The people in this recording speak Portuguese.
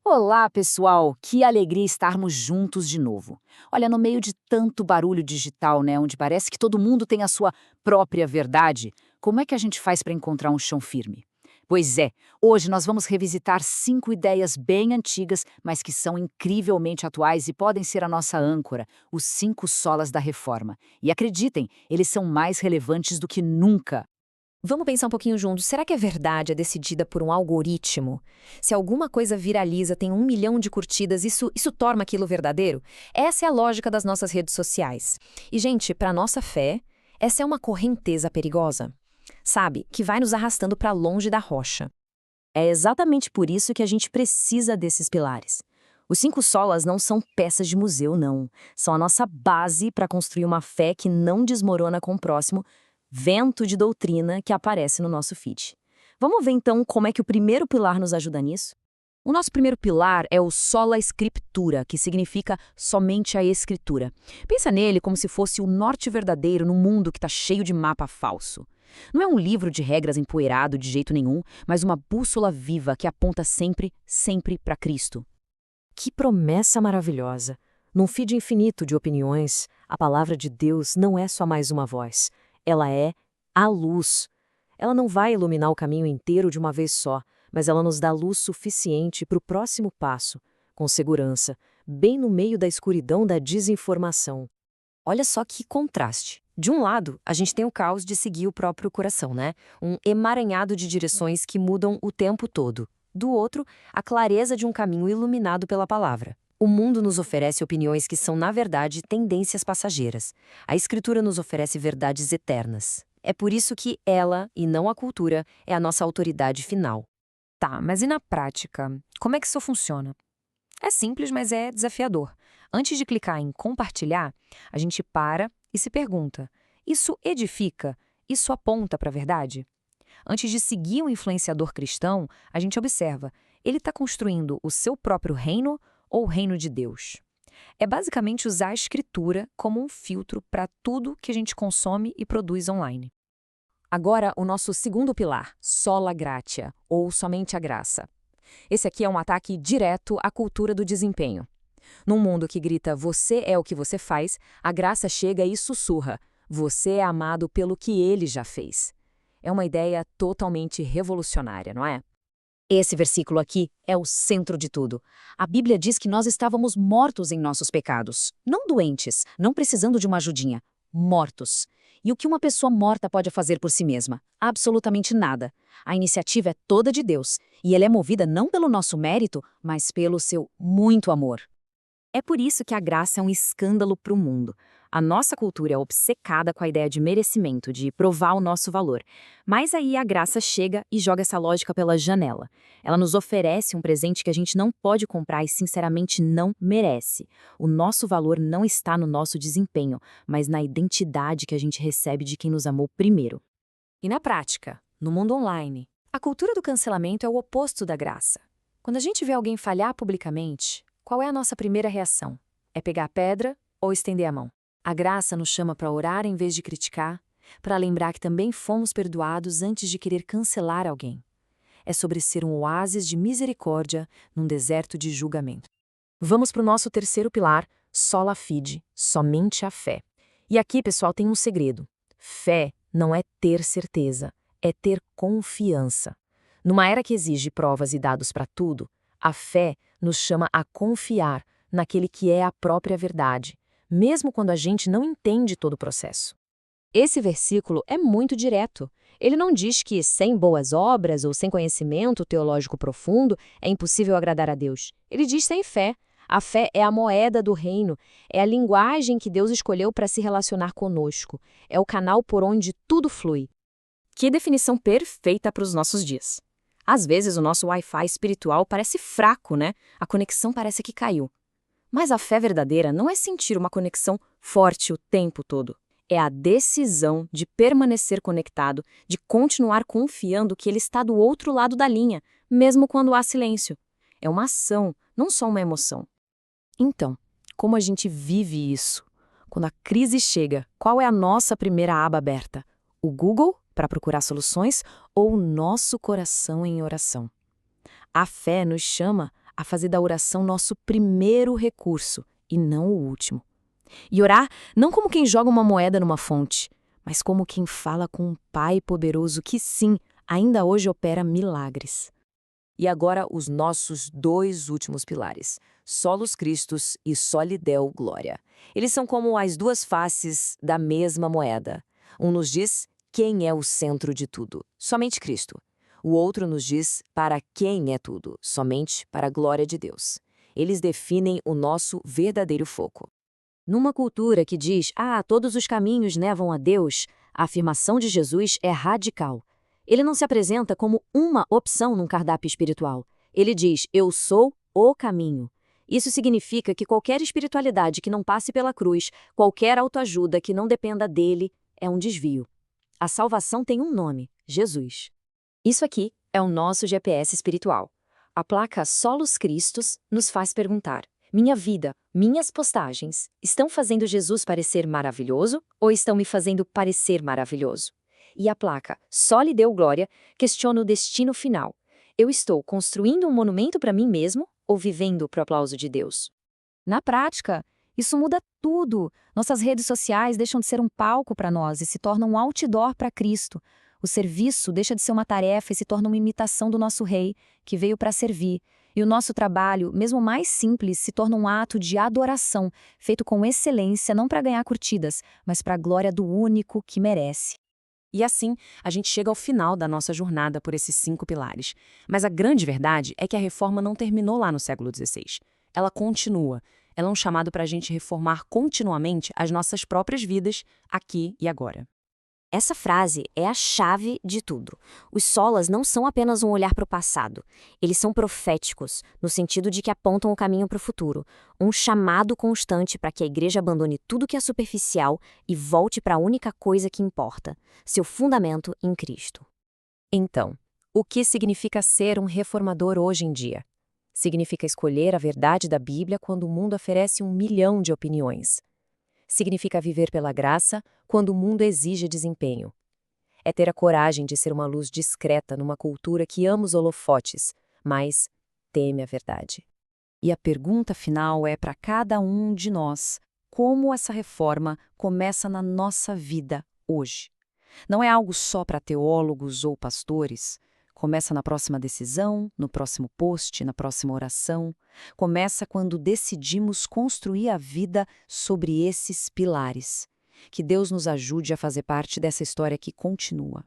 Olá, pessoal! Que alegria estarmos juntos de novo. Olha, no meio de tanto barulho digital, né, onde parece que todo mundo tem a sua própria verdade, como é que a gente faz para encontrar um chão firme? Pois é, hoje nós vamos revisitar 5 ideias bem antigas, mas que são incrivelmente atuais e podem ser a nossa âncora, os 5 solas da reforma. E acreditem, eles são mais relevantes do que nunca. Vamos pensar um pouquinho juntos. Será que a verdade é decidida por um algoritmo? Se alguma coisa viraliza, tem 1 milhão de curtidas, isso torna aquilo verdadeiro? Essa é a lógica das nossas redes sociais. E, gente, para nossa fé, essa é uma correnteza perigosa, sabe? Que vai nos arrastando para longe da rocha. É exatamente por isso que a gente precisa desses pilares. Os 5 solas não são peças de museu, não. São a nossa base para construir uma fé que não desmorona com o próximo vento de doutrina que aparece no nosso feed. Vamos ver então como é que o primeiro pilar nos ajuda nisso? O nosso primeiro pilar é o sola scriptura, que significa somente a escritura. Pensa nele como se fosse o norte verdadeiro num mundo que está cheio de mapa falso. Não é um livro de regras empoeirado de jeito nenhum, mas uma bússola viva que aponta sempre, sempre para Cristo. Que promessa maravilhosa! Num feed infinito de opiniões, a palavra de Deus não é só mais uma voz. Ela é a luz. Ela não vai iluminar o caminho inteiro de uma vez só, mas ela nos dá luz suficiente para o próximo passo, com segurança, bem no meio da escuridão da desinformação. Olha só que contraste. De um lado, a gente tem o caos de seguir o próprio coração, né? Um emaranhado de direções que mudam o tempo todo. Do outro, a clareza de um caminho iluminado pela palavra. O mundo nos oferece opiniões que são, na verdade, tendências passageiras. A Escritura nos oferece verdades eternas. É por isso que ela, e não a cultura, é a nossa autoridade final. Tá, mas e na prática? Como é que isso funciona? É simples, mas é desafiador. Antes de clicar em compartilhar, a gente para e se pergunta: isso edifica? Isso aponta para a verdade? Antes de seguir um influenciador cristão, a gente observa: ele está construindo o seu próprio reino ou o reino de Deus? É basicamente usar a escritura como um filtro para tudo que a gente consome e produz online. Agora, o nosso segundo pilar, sola gratia, ou somente a graça. Esse aqui é um ataque direto à cultura do desempenho. Num mundo que grita "você é o que você faz", a graça chega e sussurra "você é amado pelo que ele já fez". É uma ideia totalmente revolucionária, não é? Esse versículo aqui é o centro de tudo. A Bíblia diz que nós estávamos mortos em nossos pecados. Não doentes, não precisando de uma ajudinha. Mortos. E o que uma pessoa morta pode fazer por si mesma? Absolutamente nada. A iniciativa é toda de Deus. E ela é movida não pelo nosso mérito, mas pelo seu muito amor. É por isso que a graça é um escândalo para o mundo. A nossa cultura é obcecada com a ideia de merecimento, de provar o nosso valor. Mas aí a graça chega e joga essa lógica pela janela. Ela nos oferece um presente que a gente não pode comprar e sinceramente não merece. O nosso valor não está no nosso desempenho, mas na identidade que a gente recebe de quem nos amou primeiro. E na prática, no mundo online, a cultura do cancelamento é o oposto da graça. Quando a gente vê alguém falhar publicamente, qual é a nossa primeira reação? É pegar a pedra ou estender a mão? A graça nos chama para orar em vez de criticar, para lembrar que também fomos perdoados antes de querer cancelar alguém. É sobre ser um oásis de misericórdia num deserto de julgamento. Vamos para o nosso terceiro pilar, sola fide, somente a fé. E aqui, pessoal, tem um segredo. Fé não é ter certeza, é ter confiança. Numa era que exige provas e dados para tudo, a fé nos chama a confiar naquele que é a própria verdade, mesmo quando a gente não entende todo o processo. Esse versículo é muito direto. Ele não diz que sem boas obras ou sem conhecimento teológico profundo é impossível agradar a Deus. Ele diz sem fé. A fé é a moeda do reino, é a linguagem que Deus escolheu para se relacionar conosco, é o canal por onde tudo flui. Que definição perfeita para os nossos dias. Às vezes o nosso Wi-Fi espiritual parece fraco, né? A conexão parece que caiu. Mas a fé verdadeira não é sentir uma conexão forte o tempo todo. É a decisão de permanecer conectado, de continuar confiando que ele está do outro lado da linha, mesmo quando há silêncio. É uma ação, não só uma emoção. Então, como a gente vive isso? Quando a crise chega, qual é a nossa primeira aba aberta? O Google, para procurar soluções, ou o nosso coração em oração? A fé nos chama a fazer da oração nosso primeiro recurso e não o último. E orar não como quem joga uma moeda numa fonte, mas como quem fala com um Pai poderoso que sim, ainda hoje opera milagres. E agora os nossos dois últimos pilares, Solus Christus e Soli Deo Gloria. Eles são como as duas faces da mesma moeda. Um nos diz quem é o centro de tudo, somente Cristo. O outro nos diz para quem é tudo, somente para a glória de Deus. Eles definem o nosso verdadeiro foco. Numa cultura que diz, todos os caminhos levam a Deus, a afirmação de Jesus é radical. Ele não se apresenta como uma opção num cardápio espiritual. Ele diz, eu sou o caminho. Isso significa que qualquer espiritualidade que não passe pela cruz, qualquer autoajuda que não dependa dele, é um desvio. A salvação tem um nome, Jesus. Isso aqui é o nosso GPS espiritual. A placa Solus Christus nos faz perguntar, minha vida, minhas postagens, estão fazendo Jesus parecer maravilhoso ou estão me fazendo parecer maravilhoso? E a placa Soli Deo Gloria questiona o destino final. Eu estou construindo um monumento para mim mesmo ou vivendo para o aplauso de Deus? Na prática, isso muda tudo. Nossas redes sociais deixam de ser um palco para nós e se tornam um outdoor para Cristo. O serviço deixa de ser uma tarefa e se torna uma imitação do nosso Rei, que veio para servir. E o nosso trabalho, mesmo mais simples, se torna um ato de adoração, feito com excelência, não para ganhar curtidas, mas para a glória do único que merece. E assim, a gente chega ao final da nossa jornada por esses 5 pilares. Mas a grande verdade é que a reforma não terminou lá no século XVI. Ela continua. Ela é um chamado para a gente reformar continuamente as nossas próprias vidas, aqui e agora. Essa frase é a chave de tudo. Os solas não são apenas um olhar para o passado. Eles são proféticos, no sentido de que apontam o caminho para o futuro. Um chamado constante para que a igreja abandone tudo que é superficial e volte para a única coisa que importa, seu fundamento em Cristo. Então, o que significa ser um reformador hoje em dia? Significa escolher a verdade da Bíblia quando o mundo oferece 1 milhão de opiniões. Significa viver pela graça quando o mundo exige desempenho. É ter a coragem de ser uma luz discreta numa cultura que ama os holofotes, mas teme a verdade. E a pergunta final é para cada um de nós: como essa reforma começa na nossa vida hoje? Não é algo só para teólogos ou pastores. Começa na próxima decisão, no próximo post, na próxima oração. Começa quando decidimos construir a vida sobre esses pilares. Que Deus nos ajude a fazer parte dessa história que continua.